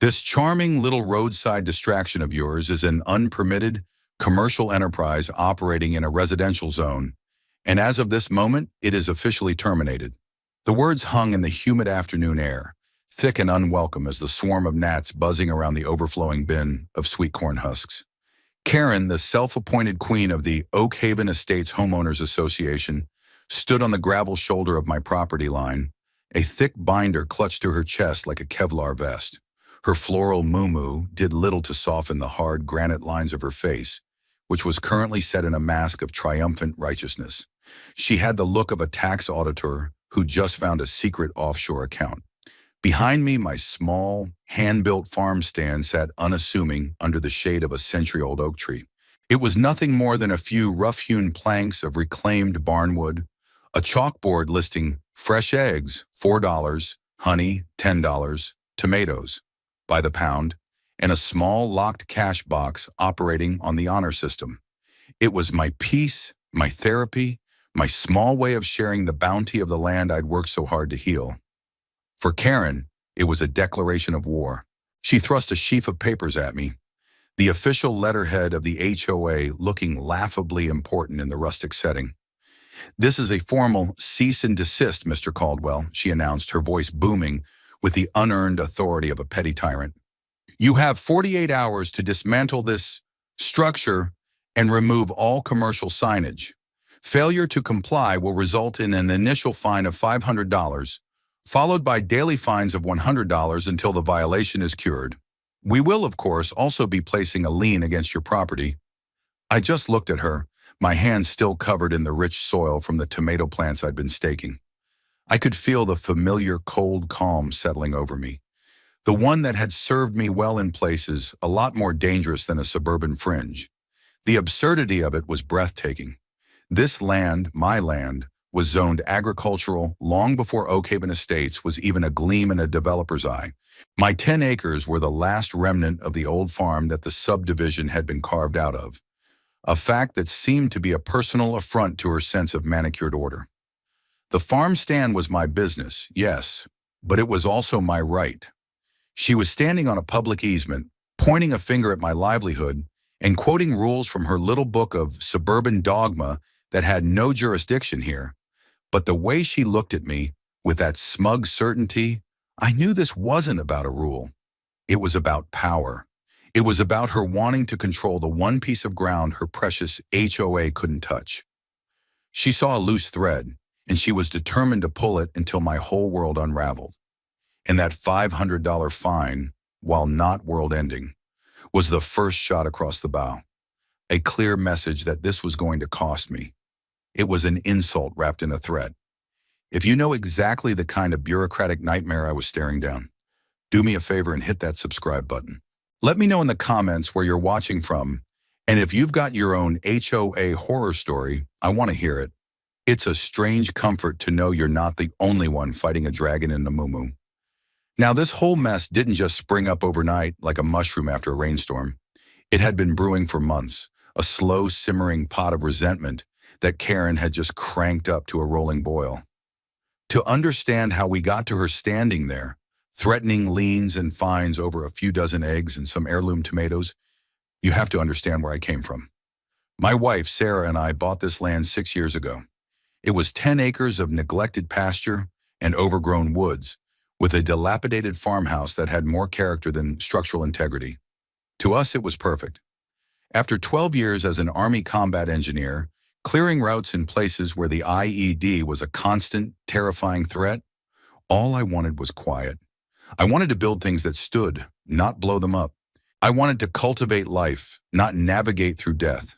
This charming little roadside distraction of yours is an unpermitted commercial enterprise operating in a residential zone, and as of this moment, it is officially terminated. The words hung in the humid afternoon air, thick and unwelcome as the swarm of gnats buzzing around the overflowing bin of sweet corn husks. Karen, the self-appointed queen of the Oak Haven Estates Homeowners Association, stood on the gravel shoulder of my property line, a thick binder clutched to her chest like a Kevlar vest. Her floral muumuu did little to soften the hard granite lines of her face, which was currently set in a mask of triumphant righteousness. She had the look of a tax auditor who just found a secret offshore account. Behind me, my small, hand-built farm stand sat unassuming under the shade of a century-old oak tree. It was nothing more than a few rough-hewn planks of reclaimed barnwood, a chalkboard listing fresh eggs, $4, honey, $10, tomatoes, by the pound, and a small locked cash box operating on the honor system. It was my peace, my therapy, my small way of sharing the bounty of the land I'd worked so hard to heal. For Karen, it was a declaration of war. She thrust a sheaf of papers at me, the official letterhead of the HOA looking laughably important in the rustic setting. "This is a formal cease and desist, Mr. Caldwell," she announced, her voice booming with the unearned authority of a petty tyrant. "You have 48 hours to dismantle this structure and remove all commercial signage. Failure to comply will result in an initial fine of $500, followed by daily fines of $100 until the violation is cured. We will, of course, also be placing a lien against your property." I just looked at her, my hands still covered in the rich soil from the tomato plants I'd been staking. I could feel the familiar cold calm settling over me, the one that had served me well in places a lot more dangerous than a suburban fringe. The absurdity of it was breathtaking. This land, my land, was zoned agricultural long before Oak Haven Estates was even a gleam in a developer's eye. My 10 acres were the last remnant of the old farm that the subdivision had been carved out of, a fact that seemed to be a personal affront to her sense of manicured order. The farm stand was my business, yes, but it was also my right. She was standing on a public easement, pointing a finger at my livelihood, and quoting rules from her little book of suburban dogma that had no jurisdiction here. But the way she looked at me, with that smug certainty, I knew this wasn't about a rule. It was about power. It was about her wanting to control the one piece of ground her precious HOA couldn't touch. She saw a loose thread, and she was determined to pull it until my whole world unraveled. And that $500 fine, while not world-ending, was the first shot across the bow. A clear message that this was going to cost me. It was an insult wrapped in a threat. If you know exactly the kind of bureaucratic nightmare I was staring down, do me a favor and hit that subscribe button. Let me know in the comments where you're watching from, and if you've got your own HOA horror story, I want to hear it. It's a strange comfort to know you're not the only one fighting a dragon in a muumuu. Now, this whole mess didn't just spring up overnight like a mushroom after a rainstorm. It had been brewing for months, a slow simmering pot of resentment that Karen had just cranked up to a rolling boil. To understand how we got to her standing there, threatening liens and fines over a few dozen eggs and some heirloom tomatoes, you have to understand where I came from. My wife, Sarah, and I bought this land 6 years ago. It was 10 acres of neglected pasture and overgrown woods, with a dilapidated farmhouse that had more character than structural integrity. To us, it was perfect. After 12 years as an Army combat engineer, clearing routes in places where the IED was a constant, terrifying threat, all I wanted was quiet. I wanted to build things that stood, not blow them up. I wanted to cultivate life, not navigate through death.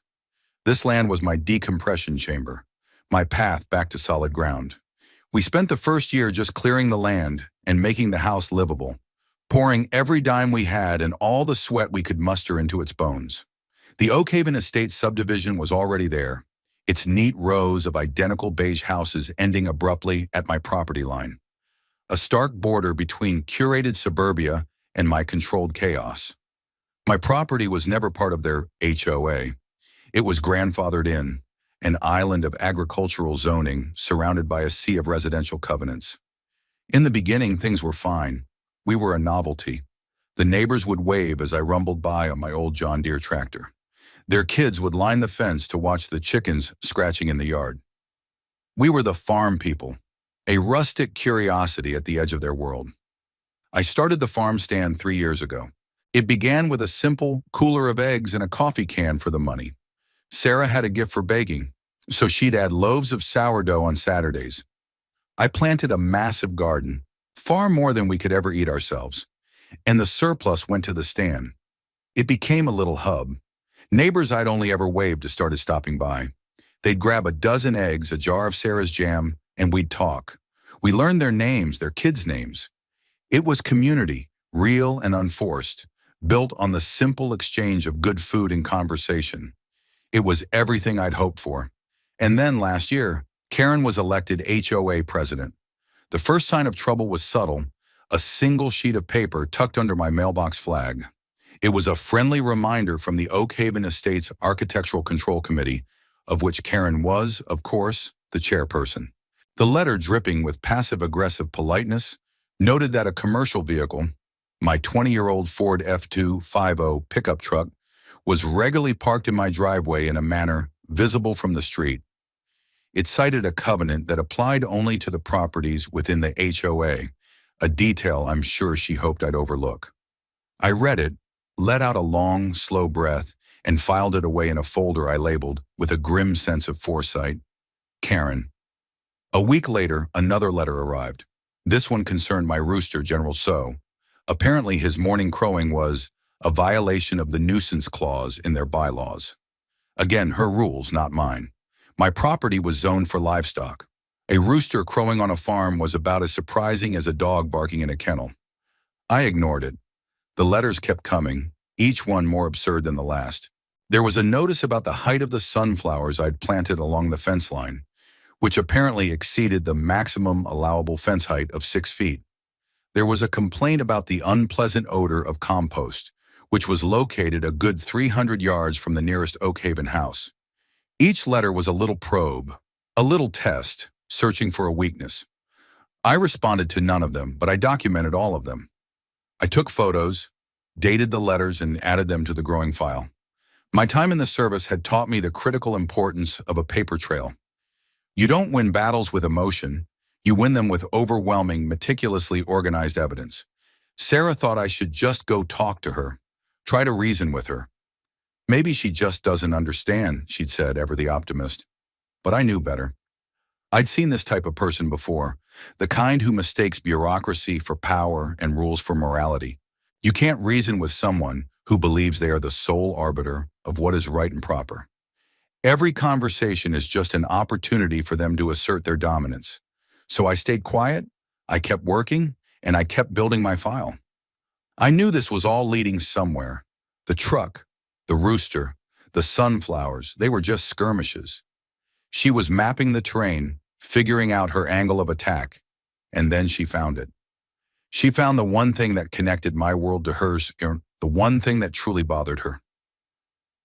This land was my decompression chamber, my path back to solid ground. We spent the first year just clearing the land and making the house livable, pouring every dime we had and all the sweat we could muster into its bones. The Oak Haven Estates subdivision was already there, its neat rows of identical beige houses ending abruptly at my property line. A stark border between curated suburbia and my controlled chaos. My property was never part of their HOA. It was grandfathered in, an island of agricultural zoning surrounded by a sea of residential covenants. In the beginning, things were fine. We were a novelty. The neighbors would wave as I rumbled by on my old John Deere tractor. Their kids would line the fence to watch the chickens scratching in the yard. We were the farm people, a rustic curiosity at the edge of their world. I started the farm stand 3 years ago. It began with a simple cooler of eggs and a coffee can for the money. Sarah had a gift for baking, so she'd add loaves of sourdough on Saturdays. I planted a massive garden, far more than we could ever eat ourselves, and the surplus went to the stand. It became a little hub. Neighbors I'd only ever waved to started stopping by. They'd grab a dozen eggs, a jar of Sarah's jam, and we'd talk. We learned their names, their kids' names. It was community, real and unforced, built on the simple exchange of good food and conversation. It was everything I'd hoped for. And then last year, Karen was elected HOA president. The first sign of trouble was subtle, a single sheet of paper tucked under my mailbox flag. It was a friendly reminder from the Oak Haven Estates Architectural Control Committee, of which Karen was, of course, the chairperson. The letter, dripping with passive-aggressive politeness, noted that a commercial vehicle, my 20-year-old Ford F250 pickup truck, was regularly parked in my driveway in a manner visible from the street. It cited a covenant that applied only to the properties within the HOA, a detail I'm sure she hoped I'd overlook. I read it, let out a long, slow breath, and filed it away in a folder I labeled, with a grim sense of foresight, Karen. A week later, another letter arrived. This one concerned my rooster, General So. Apparently his morning crowing was a violation of the nuisance clause in their bylaws. Again, her rules, not mine. My property was zoned for livestock. A rooster crowing on a farm was about as surprising as a dog barking in a kennel. I ignored it. The letters kept coming, each one more absurd than the last. There was a notice about the height of the sunflowers I'd planted along the fence line, which apparently exceeded the maximum allowable fence height of 6 feet. There was a complaint about the unpleasant odor of compost, which was located a good 300 yards from the nearest Oak Haven house. Each letter was a little probe, a little test, searching for a weakness. I responded to none of them, but I documented all of them. I took photos, dated the letters, and added them to the growing file. My time in the service had taught me the critical importance of a paper trail. You don't win battles with emotion, you win them with overwhelming, meticulously organized evidence. Sarah thought I should just go talk to her, try to reason with her. Maybe she just doesn't understand, she'd said, ever the optimist. But I knew better. I'd seen this type of person before, the kind who mistakes bureaucracy for power and rules for morality. You can't reason with someone who believes they are the sole arbiter of what is right and proper. Every conversation is just an opportunity for them to assert their dominance. So I stayed quiet, I kept working, and I kept building my file. I knew this was all leading somewhere. The truck, the rooster, the sunflowers, they were just skirmishes. She was mapping the terrain, figuring out her angle of attack, and then she found it. She found the one thing that connected my world to hers, the one thing that truly bothered her.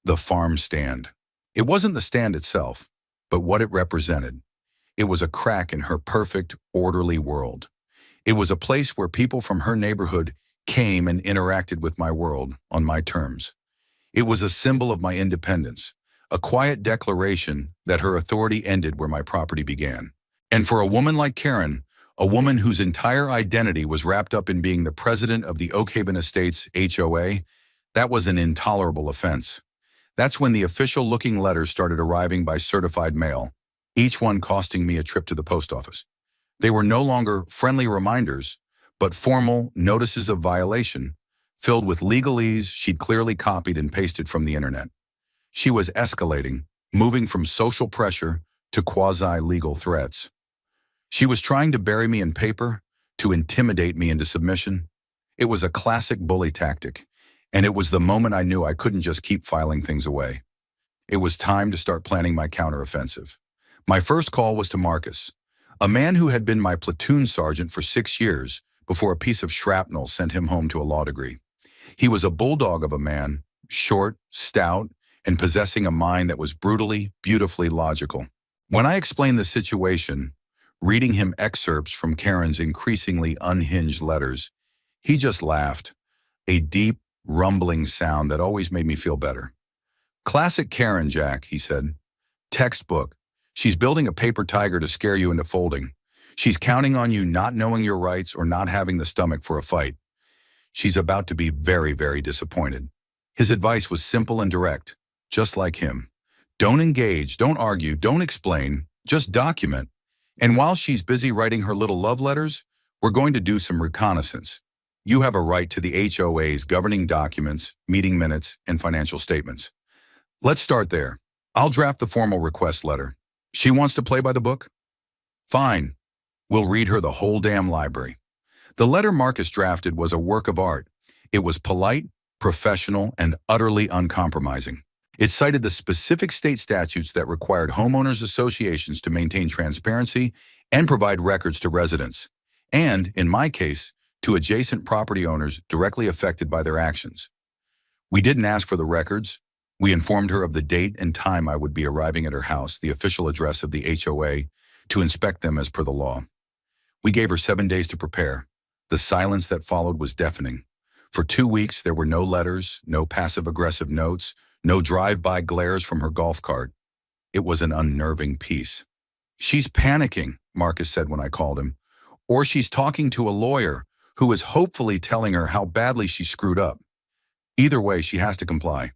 The farm stand. It wasn't the stand itself, but what it represented. It was a crack in her perfect, orderly world. It was a place where people from her neighborhood came and interacted with my world on my terms. It was a symbol of my independence, a quiet declaration that her authority ended where my property began. And for a woman like Karen, a woman whose entire identity was wrapped up in being the president of the Oak Haven Estates HOA, that was an intolerable offense. That's when the official-looking letters started arriving by certified mail, each one costing me a trip to the post office. They were no longer friendly reminders, but formal notices of violation, filled with legalese she'd clearly copied and pasted from the internet. She was escalating, moving from social pressure to quasi-legal threats. She was trying to bury me in paper, to intimidate me into submission. It was a classic bully tactic, and it was the moment I knew I couldn't just keep filing things away. It was time to start planning my counteroffensive. My first call was to Marcus, a man who had been my platoon sergeant for 6 years before a piece of shrapnel sent him home to a law degree. He was a bulldog of a man, short, stout, and possessing a mind that was brutally, beautifully logical. When I explained the situation, reading him excerpts from Karen's increasingly unhinged letters, he just laughed, a deep, rumbling sound that always made me feel better. "Classic Karen, Jack," he said. "Textbook. She's building a paper tiger to scare you into folding. She's counting on you not knowing your rights or not having the stomach for a fight. She's about to be very, very disappointed." His advice was simple and direct, just like him. Don't engage, don't argue, don't explain, just document. And while she's busy writing her little love letters, we're going to do some reconnaissance. You have a right to the HOA's governing documents, meeting minutes, and financial statements. Let's start there. I'll draft the formal request letter. She wants to play by the book? Fine. We'll read her the whole damn library. The letter Marcus drafted was a work of art. It was polite, professional, and utterly uncompromising. It cited the specific state statutes that required homeowners associations to maintain transparency and provide records to residents, and, in my case, to adjacent property owners directly affected by their actions. We didn't ask for the records. We informed her of the date and time I would be arriving at her house, the official address of the HOA, to inspect them as per the law. We gave her 7 days to prepare. The silence that followed was deafening. For 2 weeks, there were no letters, no passive-aggressive notes, no drive-by glares from her golf cart. It was an unnerving peace. "She's panicking," Marcus said when I called him. "Or she's talking to a lawyer who is hopefully telling her how badly she screwed up. Either way, she has to comply.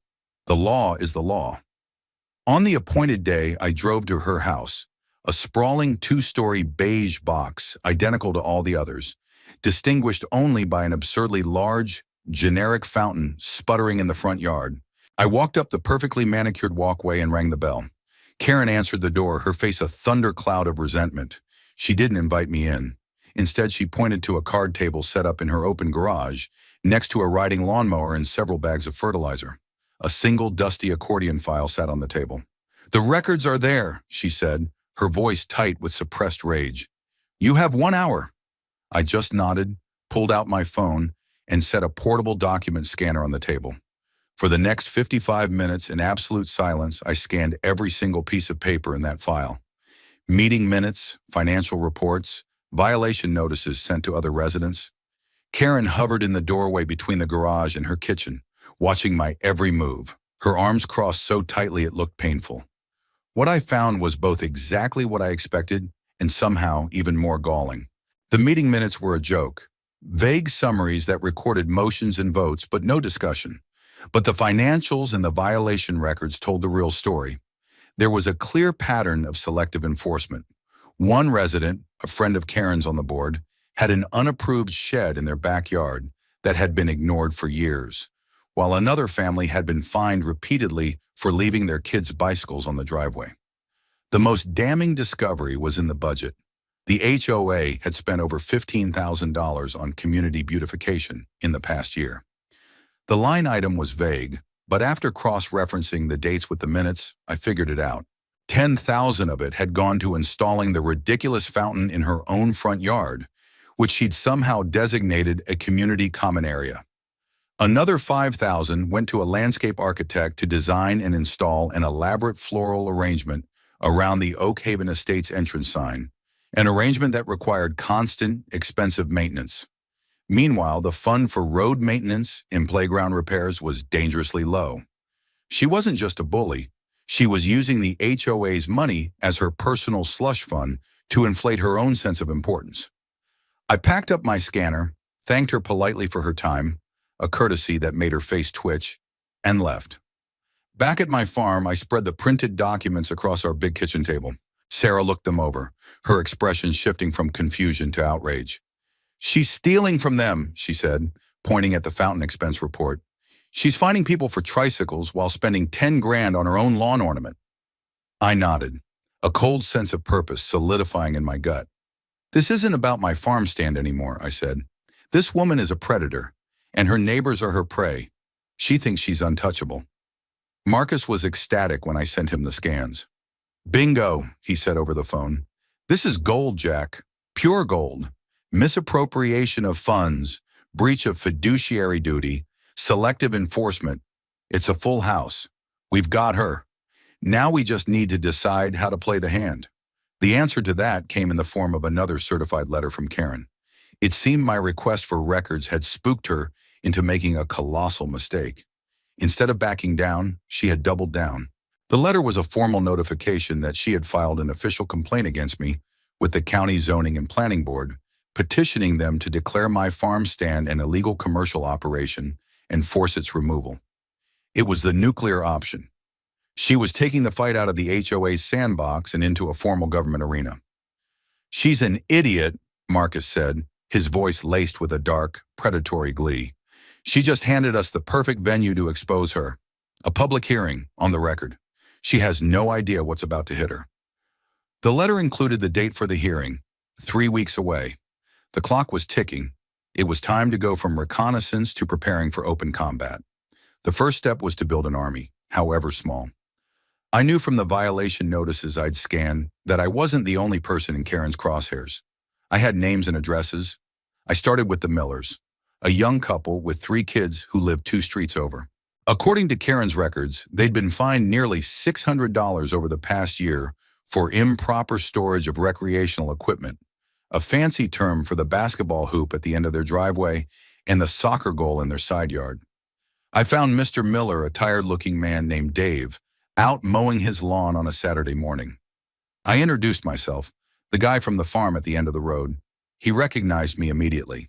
The law is the law." On the appointed day, I drove to her house, a sprawling 2-story beige box, identical to all the others, distinguished only by an absurdly large, generic fountain sputtering in the front yard. I walked up the perfectly manicured walkway and rang the bell. Karen answered the door, her face a thundercloud of resentment. She didn't invite me in. Instead, she pointed to a card table set up in her open garage, next to a riding lawnmower and several bags of fertilizer. A single dusty accordion file sat on the table. "The records are there," she said, her voice tight with suppressed rage. "You have 1 hour." I just nodded, pulled out my phone, and set a portable document scanner on the table. For the next 55 minutes in absolute silence, I scanned every single piece of paper in that file. Meeting minutes, financial reports, violation notices sent to other residents. Karen hovered in the doorway between the garage and her kitchen, watching my every move, her arms crossed so tightly it looked painful. What I found was both exactly what I expected and somehow even more galling. The meeting minutes were a joke. Vague summaries that recorded motions and votes, but no discussion. But the financials and the violation records told the real story. There was a clear pattern of selective enforcement. One resident, a friend of Karen's on the board, had an unapproved shed in their backyard that had been ignored for years, while another family had been fined repeatedly for leaving their kids' bicycles on the driveway. The most damning discovery was in the budget. The HOA had spent over $15,000 on community beautification in the past year. The line item was vague, but after cross-referencing the dates with the minutes, I figured it out. $10,000 of it had gone to installing the ridiculous fountain in her own front yard, which she'd somehow designated a community common area. Another $5,000 went to a landscape architect to design and install an elaborate floral arrangement around the Oak Haven Estates entrance sign, an arrangement that required constant, expensive maintenance. Meanwhile, the fund for road maintenance and playground repairs was dangerously low. She wasn't just a bully. She was using the HOA's money as her personal slush fund to inflate her own sense of importance. I packed up my scanner, thanked her politely for her time, a courtesy that made her face twitch, and left. Back at my farm, I spread the printed documents across our big kitchen table. Sarah looked them over, her expression shifting from confusion to outrage. "She's stealing from them," she said, pointing at the fountain expense report. "She's finding people for tricycles while spending 10 grand on her own lawn ornament." I nodded, a cold sense of purpose solidifying in my gut. "This isn't about my farm stand anymore," I said. "This woman is a predator, and her neighbors are her prey. She thinks she's untouchable." Marcus was ecstatic when I sent him the scans. "Bingo," he said over the phone. "This is gold, Jack. Pure gold. Misappropriation of funds, breach of fiduciary duty, selective enforcement. It's a full house. We've got her. Now we just need to decide how to play the hand." The answer to that came in the form of another certified letter from Karen. It seemed my request for records had spooked her into making a colossal mistake. Instead of backing down, she had doubled down. The letter was a formal notification that she had filed an official complaint against me with the County Zoning and Planning Board, petitioning them to declare my farm stand an illegal commercial operation and force its removal. It was the nuclear option. She was taking the fight out of the HOA's sandbox and into a formal government arena. "She's an idiot," Marcus said, his voice laced with a dark, predatory glee. "She just handed us the perfect venue to expose her. A public hearing, on the record. She has no idea what's about to hit her." The letter included the date for the hearing, 3 weeks away. The clock was ticking. It was time to go from reconnaissance to preparing for open combat. The first step was to build an army, however small. I knew from the violation notices I'd scanned that I wasn't the only person in Karen's crosshairs. I had names and addresses. I started with the Millers, a young couple with 3 kids who lived 2 streets over. According to Karen's records, they'd been fined nearly $600 over the past year for improper storage of recreational equipment, a fancy term for the basketball hoop at the end of their driveway and the soccer goal in their side yard. I found Mr. Miller, a tired-looking man named Dave, out mowing his lawn on a Saturday morning. I introduced myself, the guy from the farm at the end of the road. He recognized me immediately.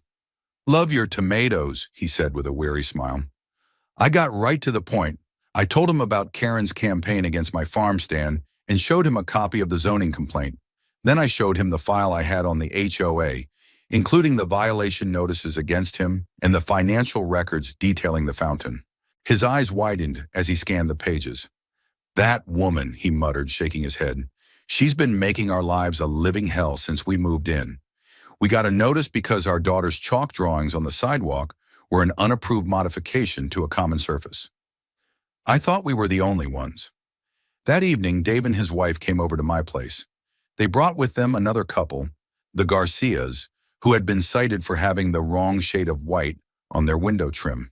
"Love your tomatoes," he said with a weary smile. I got right to the point. I told him about Karen's campaign against my farm stand and showed him a copy of the zoning complaint. Then I showed him the file I had on the HOA, including the violation notices against him and the financial records detailing the fountain. His eyes widened as he scanned the pages. "That woman," he muttered, shaking his head. "She's been making our lives a living hell since we moved in. We got a notice because our daughter's chalk drawings on the sidewalk were an unapproved modification to a common surface." I thought we were the only ones. That evening, Dave and his wife came over to my place. They brought with them another couple, the Garcias, who had been cited for having the wrong shade of white on their window trim.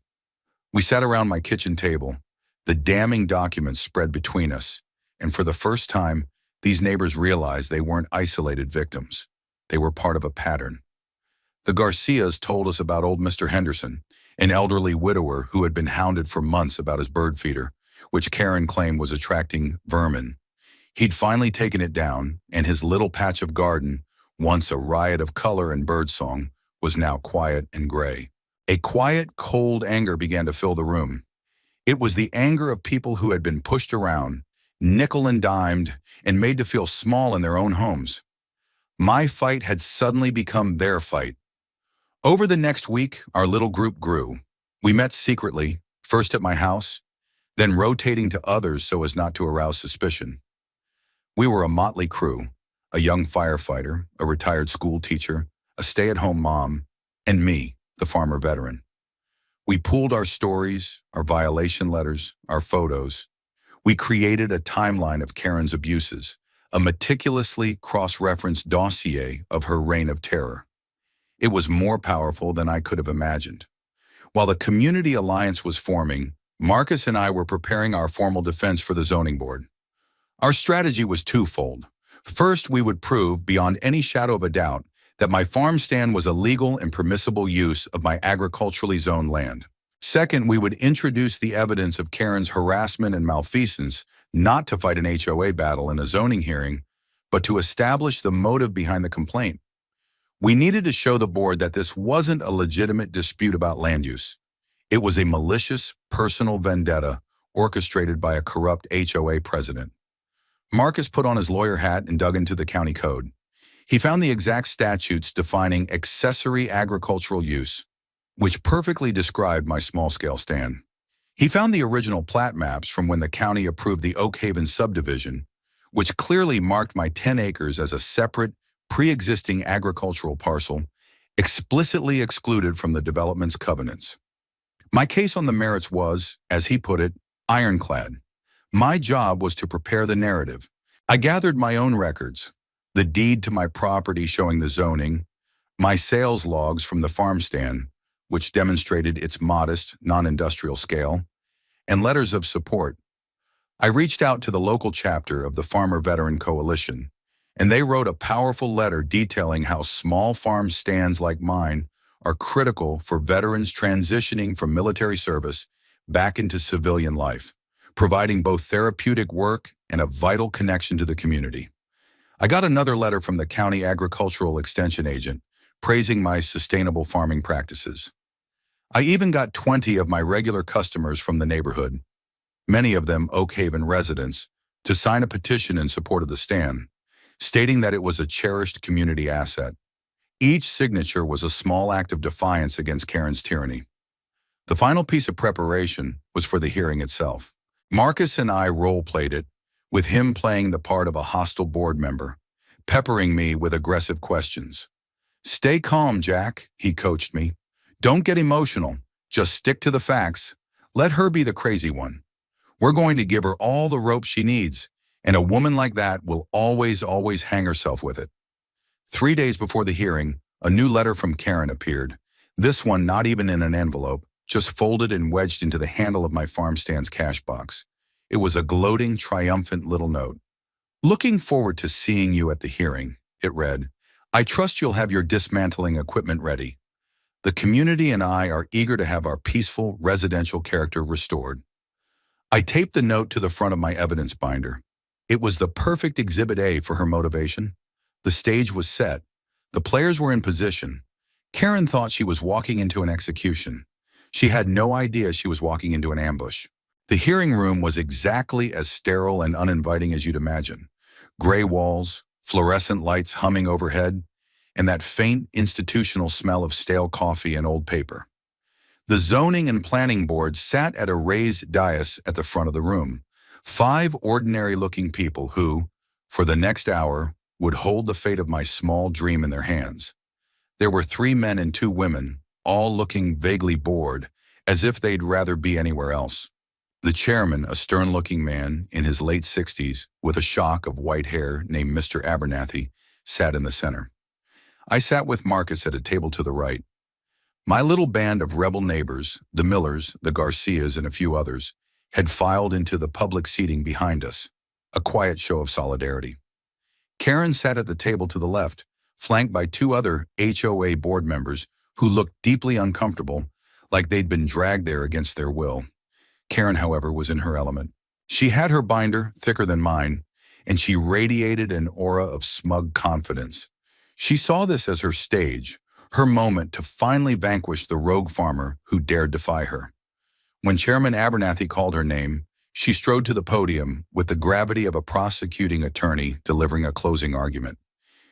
We sat around my kitchen table. The damning documents spread between us, and for the first time, these neighbors realized they weren't isolated victims. They were part of a pattern. The Garcias told us about old Mr. Henderson, an elderly widower who had been hounded for months about his bird feeder, which Karen claimed was attracting vermin. He'd finally taken it down, and his little patch of garden, once a riot of color and birdsong, was now quiet and gray. A quiet, cold anger began to fill the room. It was the anger of people who had been pushed around, nickel and dimed, and made to feel small in their own homes. My fight had suddenly become their fight. Over the next week, our little group grew. We met secretly, first at my house, then rotating to others so as not to arouse suspicion. We were a motley crew, a young firefighter, a retired school teacher, a stay-at-home mom, and me, the farmer veteran. We pooled our stories, our violation letters, our photos. We created a timeline of Karen's abuses, a meticulously cross-referenced dossier of her reign of terror. It was more powerful than I could have imagined. While the community alliance was forming, Marcus and I were preparing our formal defense for the zoning board. Our strategy was twofold. First, we would prove, beyond any shadow of a doubt, that my farm stand was a legal and permissible use of my agriculturally zoned land. Second, we would introduce the evidence of Karen's harassment and malfeasance, not to fight an HOA battle in a zoning hearing, but to establish the motive behind the complaint. We needed to show the board that this wasn't a legitimate dispute about land use. It was a malicious, personal vendetta orchestrated by a corrupt HOA president. Marcus put on his lawyer hat and dug into the county code. He found the exact statutes defining accessory agricultural use, which perfectly described my small-scale stand. He found the original plat maps from when the county approved the Oak Haven subdivision, which clearly marked my 10 acres as a separate, pre-existing agricultural parcel, explicitly excluded from the development's covenants. My case on the merits was, as he put it, ironclad. My job was to prepare the narrative. I gathered my own records, the deed to my property showing the zoning, my sales logs from the farm stand, which demonstrated its modest, non-industrial scale, and letters of support. I reached out to the local chapter of the Farmer Veteran Coalition, and they wrote a powerful letter detailing how small farm stands like mine are critical for veterans transitioning from military service back into civilian life, providing both therapeutic work and a vital connection to the community. I got another letter from the county agricultural extension agent praising my sustainable farming practices. I even got 20 of my regular customers from the neighborhood, many of them Oak Haven residents, to sign a petition in support of the stand, stating that it was a cherished community asset. Each signature was a small act of defiance against Karen's tyranny. The final piece of preparation was for the hearing itself. Marcus and I role-played it, with him playing the part of a hostile board member, peppering me with aggressive questions. "Stay calm, Jack," he coached me. "Don't get emotional. Just stick to the facts. Let her be the crazy one. We're going to give her all the rope she needs, and a woman like that will always hang herself with it." 3 days before the hearing, a new letter from Karen appeared. This one not even in an envelope, just folded and wedged into the handle of my farm stand's cash box. It was a gloating, triumphant little note. "Looking forward to seeing you at the hearing," it read. "I trust you'll have your dismantling equipment ready. The community and I are eager to have our peaceful residential character restored." I taped the note to the front of my evidence binder. It was the perfect Exhibit A for her motivation. The stage was set. The players were in position. Karen thought she was walking into an execution. She had no idea she was walking into an ambush. The hearing room was exactly as sterile and uninviting as you'd imagine. Gray walls, fluorescent lights humming overhead, and that faint institutional smell of stale coffee and old paper. The zoning and planning board sat at a raised dais at the front of the room. 5 ordinary-looking people who, for the next hour, would hold the fate of my small dream in their hands. There were 3 men and 2 women, all looking vaguely bored, as if they'd rather be anywhere else. The chairman, a stern-looking man in his late 60s, with a shock of white hair named Mr. Abernathy, sat in the center. I sat with Marcus at a table to the right. My little band of rebel neighbors, the Millers, the Garcias, and a few others, had filed into the public seating behind us, a quiet show of solidarity. Karen sat at the table to the left, flanked by 2 other HOA board members who looked deeply uncomfortable, like they'd been dragged there against their will. Karen, however, was in her element. She had her binder, thicker than mine, and she radiated an aura of smug confidence. She saw this as her stage, her moment to finally vanquish the rogue farmer who dared defy her. When Chairman Abernathy called her name, she strode to the podium with the gravity of a prosecuting attorney delivering a closing argument.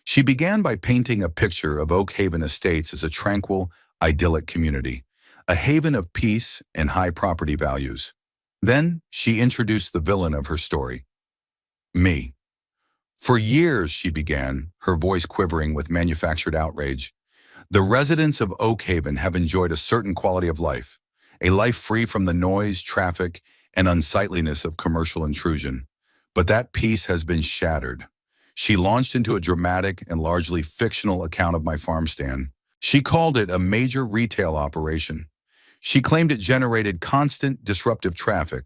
She began by painting a picture of Oak Haven Estates as a tranquil, idyllic community, a haven of peace and high property values. Then she introduced the villain of her story, me. "For years," she began, her voice quivering with manufactured outrage, "the residents of Oak Haven have enjoyed a certain quality of life, a life free from the noise, traffic, and unsightliness of commercial intrusion. But that peace has been shattered." She launched into a dramatic and largely fictional account of my farm stand. She called it a major retail operation. She claimed it generated constant, disruptive traffic,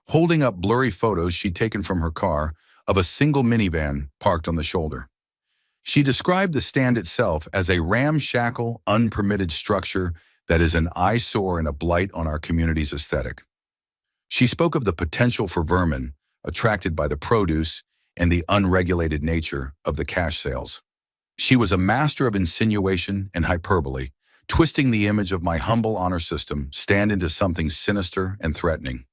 holding up blurry photos she'd taken from her car of a single minivan parked on the shoulder. She described the stand itself as a ramshackle, unpermitted structure that is an eyesore and a blight on our community's aesthetic. She spoke of the potential for vermin attracted by the produce and the unregulated nature of the cash sales. She was a master of insinuation and hyperbole, twisting the image of my humble honor system stand into something sinister and threatening.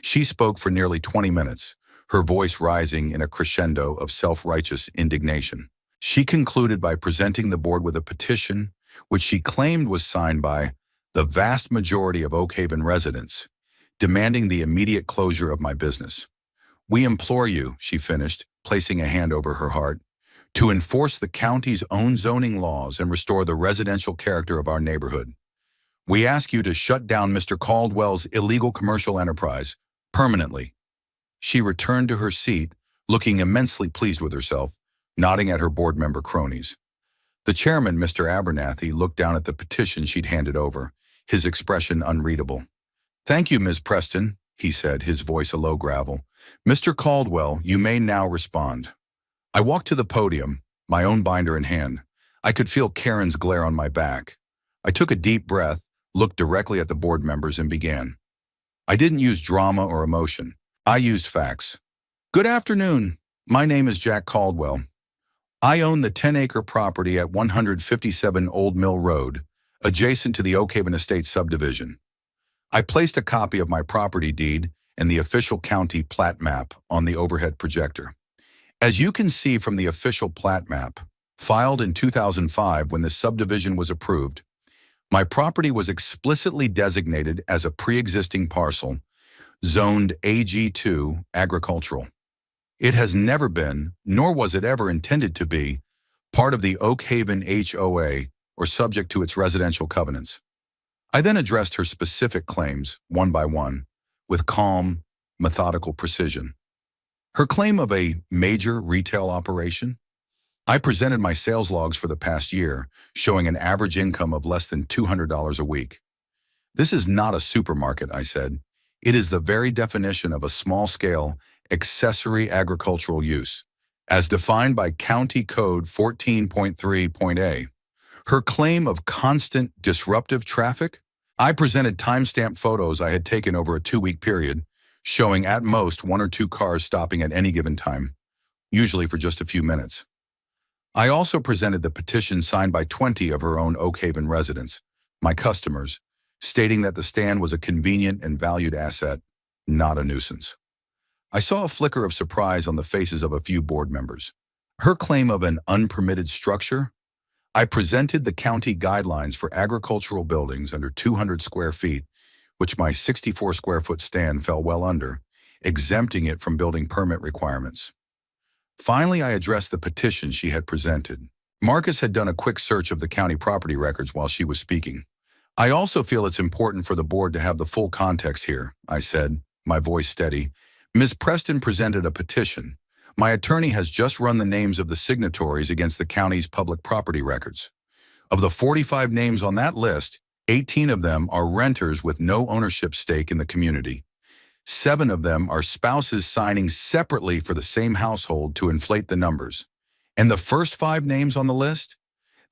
She spoke for nearly 20 minutes, her voice rising in a crescendo of self-righteous indignation. She concluded by presenting the board with a petition, which she claimed was signed by the vast majority of Oak Haven residents, demanding the immediate closure of my business. "We implore you," she finished, placing a hand over her heart, "to enforce the county's own zoning laws and restore the residential character of our neighborhood. We ask you to shut down Mr. Caldwell's illegal commercial enterprise permanently." She returned to her seat, looking immensely pleased with herself, nodding at her board member cronies. The chairman, Mr. Abernathy, looked down at the petition she'd handed over, his expression unreadable. "Thank you, Ms. Preston," he said, his voice a low gravel. "Mr. Caldwell, you may now respond." I walked to the podium, my own binder in hand. I could feel Karen's glare on my back. I took a deep breath, looked directly at the board members, and began. I didn't use drama or emotion. I used facts. Good afternoon. My name is Jack Caldwell. I own the 10-acre property at 157 Old Mill Road, adjacent to the Oak Haven Estates subdivision. I placed a copy of my property deed and the official county plat map on the overhead projector. As you can see from the official plat map, filed in 2005 when the subdivision was approved, my property was explicitly designated as a pre-existing parcel, zoned AG2 agricultural. It has never been, nor was it ever intended to be, part of the Oak Haven HOA or subject to its residential covenants. I then addressed her specific claims, one by one, with calm, methodical precision. Her claim of a major retail operation? I presented my sales logs for the past year, showing an average income of less than $200 a week. This is not a supermarket, I said. It is the very definition of a small-scale, accessory agricultural use, as defined by County Code 14.3.a. Her claim of constant disruptive traffic? I presented timestamped photos I had taken over a 2-week period, showing at most 1 or 2 cars stopping at any given time, usually for just a few minutes. I also presented the petition signed by 20 of her own Oak Haven residents, my customers, stating that the stand was a convenient and valued asset, not a nuisance. I saw a flicker of surprise on the faces of a few board members. Her claim of an unpermitted structure? I presented the county guidelines for agricultural buildings under 200 square feet, which my 64 square foot stand fell well under, exempting it from building permit requirements. Finally, I addressed the petition she had presented. Marcus had done a quick search of the county property records while she was speaking. I also feel it's important for the board to have the full context here, I said, my voice steady. Ms. Preston presented a petition. My attorney has just run the names of the signatories against the county's public property records. Of the 45 names on that list, 18 of them are renters with no ownership stake in the community. 7 of them are spouses signing separately for the same household to inflate the numbers. And the first 5 names on the list?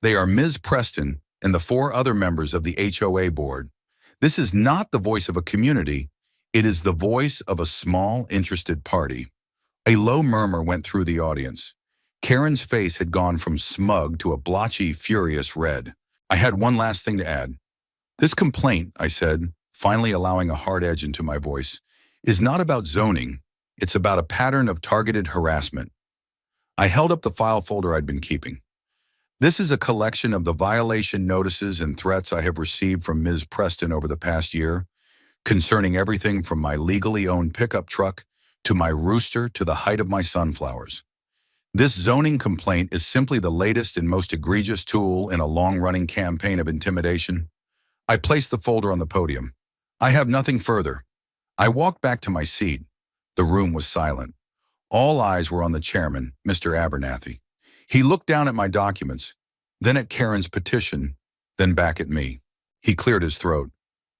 They are Ms. Preston and the 4 other members of the HOA board. This is not the voice of a community. It is the voice of a small, interested party. A low murmur went through the audience. Karen's face had gone from smug to a blotchy, furious red. I had one last thing to add. This complaint, I said, finally allowing a hard edge into my voice, is not about zoning. It's about a pattern of targeted harassment. I held up the file folder I'd been keeping. This is a collection of the violation notices and threats I have received from Ms. Preston over the past year, concerning everything from my legally owned pickup truck to my rooster to the height of my sunflowers. This zoning complaint is simply the latest and most egregious tool in a long-running campaign of intimidation. I placed the folder on the podium. I have nothing further. I walked back to my seat. The room was silent. All eyes were on the chairman, Mr. Abernathy. He looked down at my documents, then at Karen's petition, then back at me. He cleared his throat.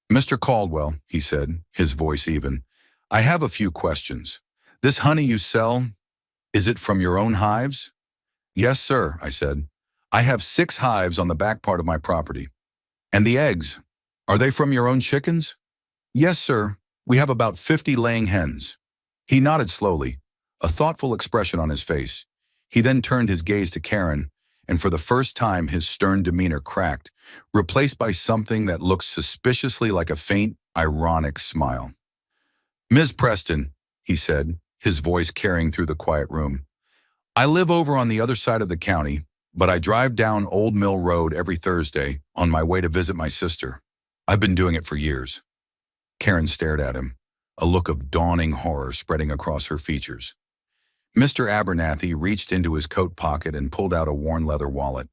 Mr. Caldwell, he said, his voice even, I have a few questions. This honey you sell, is it from your own hives? Yes, sir, I said. I have 6 hives on the back part of my property. And the eggs, are they from your own chickens? Yes, sir. We have about 50 laying hens. He nodded slowly, a thoughtful expression on his face. He then turned his gaze to Karen, and for the first time his stern demeanor cracked, replaced by something that looked suspiciously like a faint, ironic smile. Ms. Preston, he said, his voice carrying through the quiet room, I live over on the other side of the county, but I drive down Old Mill Road every Thursday on my way to visit my sister. I've been doing it for years. Karen stared at him, a look of dawning horror spreading across her features. Mr. Abernathy reached into his coat pocket and pulled out a worn leather wallet.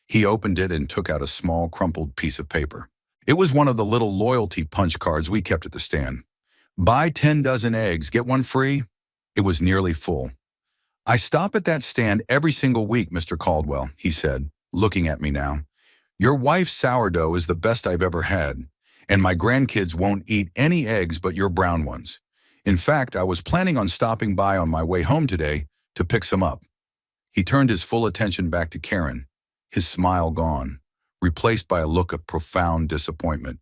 He opened it and took out a small, crumpled piece of paper. It was one of the little loyalty punch cards we kept at the stand. Buy 10 dozen eggs, get 1 free. It was nearly full. I stop at that stand every single week, Mr. Caldwell, he said, looking at me now. Your wife's sourdough is the best I've ever had, and my grandkids won't eat any eggs but your brown ones. In fact, I was planning on stopping by on my way home today to pick some up. He turned his full attention back to Karen, his smile gone, replaced by a look of profound disappointment.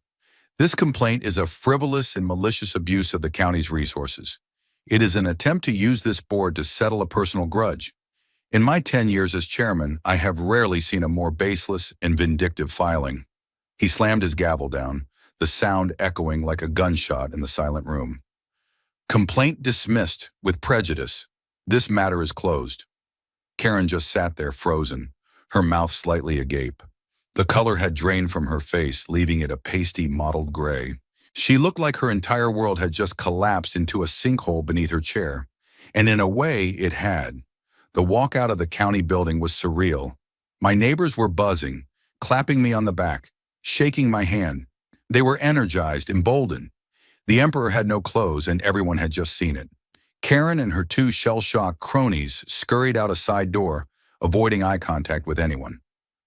This complaint is a frivolous and malicious abuse of the county's resources. It is an attempt to use this board to settle a personal grudge. In my 10 years as chairman, I have rarely seen a more baseless and vindictive filing. He slammed his gavel down, the sound echoing like a gunshot in the silent room. Complaint dismissed with prejudice. This matter is closed. Karen just sat there frozen, her mouth slightly agape. The color had drained from her face, leaving it a pasty mottled gray. She looked like her entire world had just collapsed into a sinkhole beneath her chair. And in a way, it had. The walk out of the county building was surreal. My neighbors were buzzing, clapping me on the back, shaking my hand. They were energized, emboldened. The emperor had no clothes, and everyone had just seen it. Karen and her two shell-shocked cronies scurried out a side door, avoiding eye contact with anyone.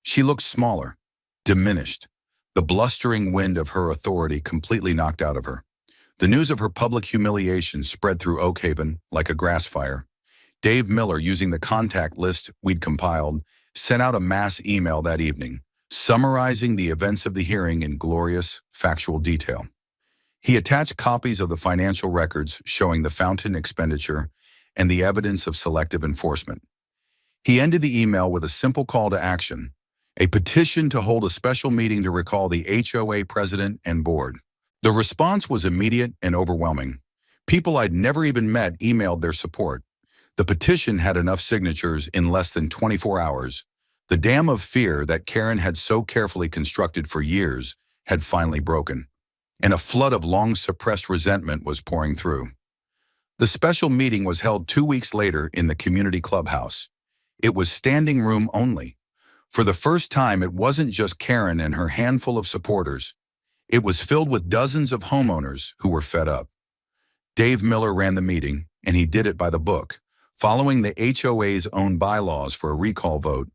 She looked smaller, diminished. The blustering wind of her authority completely knocked out of her. The news of her public humiliation spread through Oak Haven like a grass fire. Dave Miller, using the contact list we'd compiled, sent out a mass email that evening, summarizing the events of the hearing in glorious, factual detail. He attached copies of the financial records showing the fountain expenditure and the evidence of selective enforcement. He ended the email with a simple call to action, a petition to hold a special meeting to recall the HOA president and board. The response was immediate and overwhelming. People I'd never even met emailed their support. The petition had enough signatures in less than 24 hours. The dam of fear that Karen had so carefully constructed for years had finally broken, and a flood of long-suppressed resentment was pouring through. The special meeting was held 2 weeks later in the community clubhouse. It was standing room only. For the first time, it wasn't just Karen and her handful of supporters. It was filled with dozens of homeowners who were fed up. Dave Miller ran the meeting, and he did it by the book, following the HOA's own bylaws for a recall vote,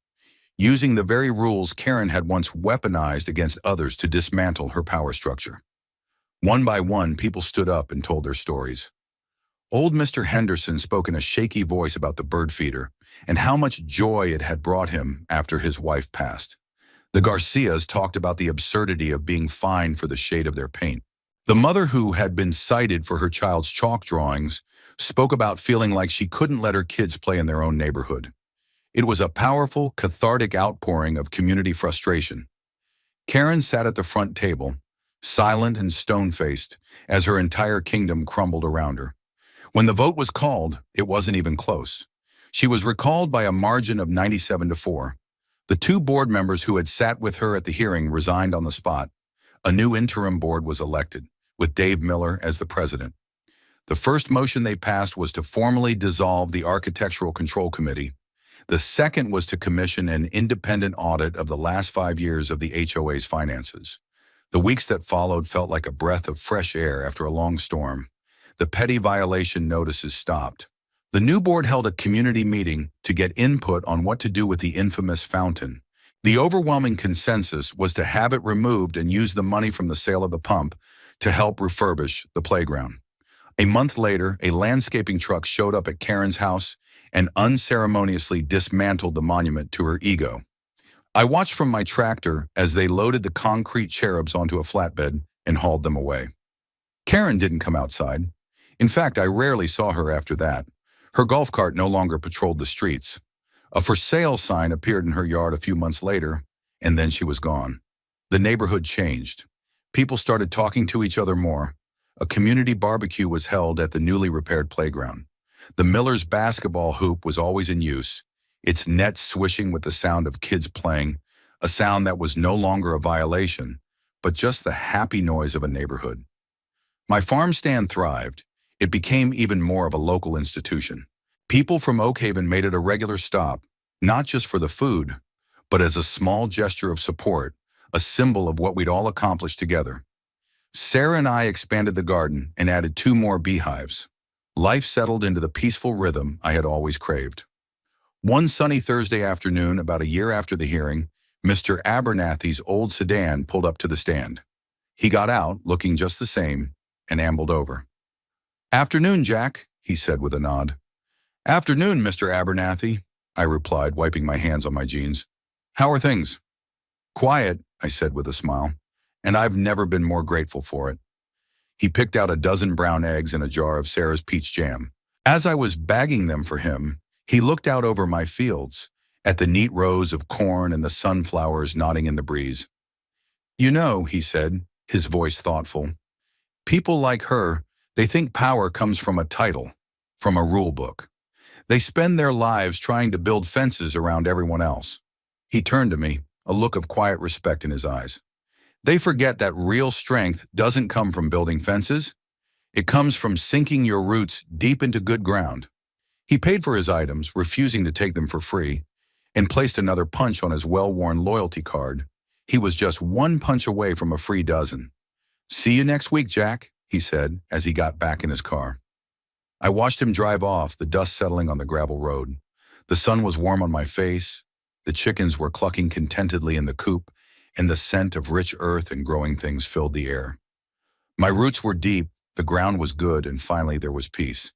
using the very rules Karen had once weaponized against others to dismantle her power structure. One by one, people stood up and told their stories. Old Mr. Henderson spoke in a shaky voice about the bird feeder and how much joy it had brought him after his wife passed. The Garcias talked about the absurdity of being fined for the shade of their paint. The mother, who had been cited for her child's chalk drawings, spoke about feeling like she couldn't let her kids play in their own neighborhood. It was a powerful, cathartic outpouring of community frustration. Karen sat at the front table, silent and stone-faced, as her entire kingdom crumbled around her. When the vote was called, it wasn't even close. She was recalled by a margin of 97-4. The two board members who had sat with her at the hearing resigned on the spot. A new interim board was elected, with Dave Miller as the president. The first motion they passed was to formally dissolve the Architectural Control Committee. The second was to commission an independent audit of the last 5 years of the HOA's finances. The weeks that followed felt like a breath of fresh air after a long storm. The petty violation notices stopped. The new board held a community meeting to get input on what to do with the infamous fountain. The overwhelming consensus was to have it removed and use the money from the sale of the pump to help refurbish the playground. A month later, a landscaping truck showed up at Karen's house and unceremoniously dismantled the monument to her ego. I watched from my tractor as they loaded the concrete cherubs onto a flatbed and hauled them away. Karen didn't come outside. In fact, I rarely saw her after that. Her golf cart no longer patrolled the streets. A for sale sign appeared in her yard a few months later, and then she was gone. The neighborhood changed. People started talking to each other more. A community barbecue was held at the newly repaired playground. The Millers' basketball hoop was always in use, its net swishing with the sound of kids playing, a sound that was no longer a violation, but just the happy noise of a neighborhood. My farm stand thrived. It became even more of a local institution. People from Oak Haven made it a regular stop, not just for the food, but as a small gesture of support, a symbol of what we'd all accomplished together. Sarah and I expanded the garden and added 2 more beehives. Life settled into the peaceful rhythm I had always craved. One sunny Thursday afternoon, about a year after the hearing, Mr. Abernathy's old sedan pulled up to the stand. He got out, looking just the same, and ambled over. "Afternoon, Jack," he said with a nod. "Afternoon, Mr. Abernathy," I replied, wiping my hands on my jeans. "How are things?" "Quiet," I said with a smile, and I've never been more grateful for it. He picked out a dozen brown eggs and a jar of Sarah's peach jam. As I was bagging them for him, he looked out over my fields, at the neat rows of corn and the sunflowers nodding in the breeze. You know, he said, his voice thoughtful, people like her, they think power comes from a title, from a rule book. They spend their lives trying to build fences around everyone else. He turned to me, a look of quiet respect in his eyes. They forget that real strength doesn't come from building fences. It comes from sinking your roots deep into good ground. He paid for his items, refusing to take them for free, and placed another punch on his well-worn loyalty card. He was just one punch away from a free dozen. See you next week, Jack, he said as he got back in his car. I watched him drive off, the dust settling on the gravel road. The sun was warm on my face, the chickens were clucking contentedly in the coop, and the scent of rich earth and growing things filled the air. My roots were deep, the ground was good, and finally there was peace.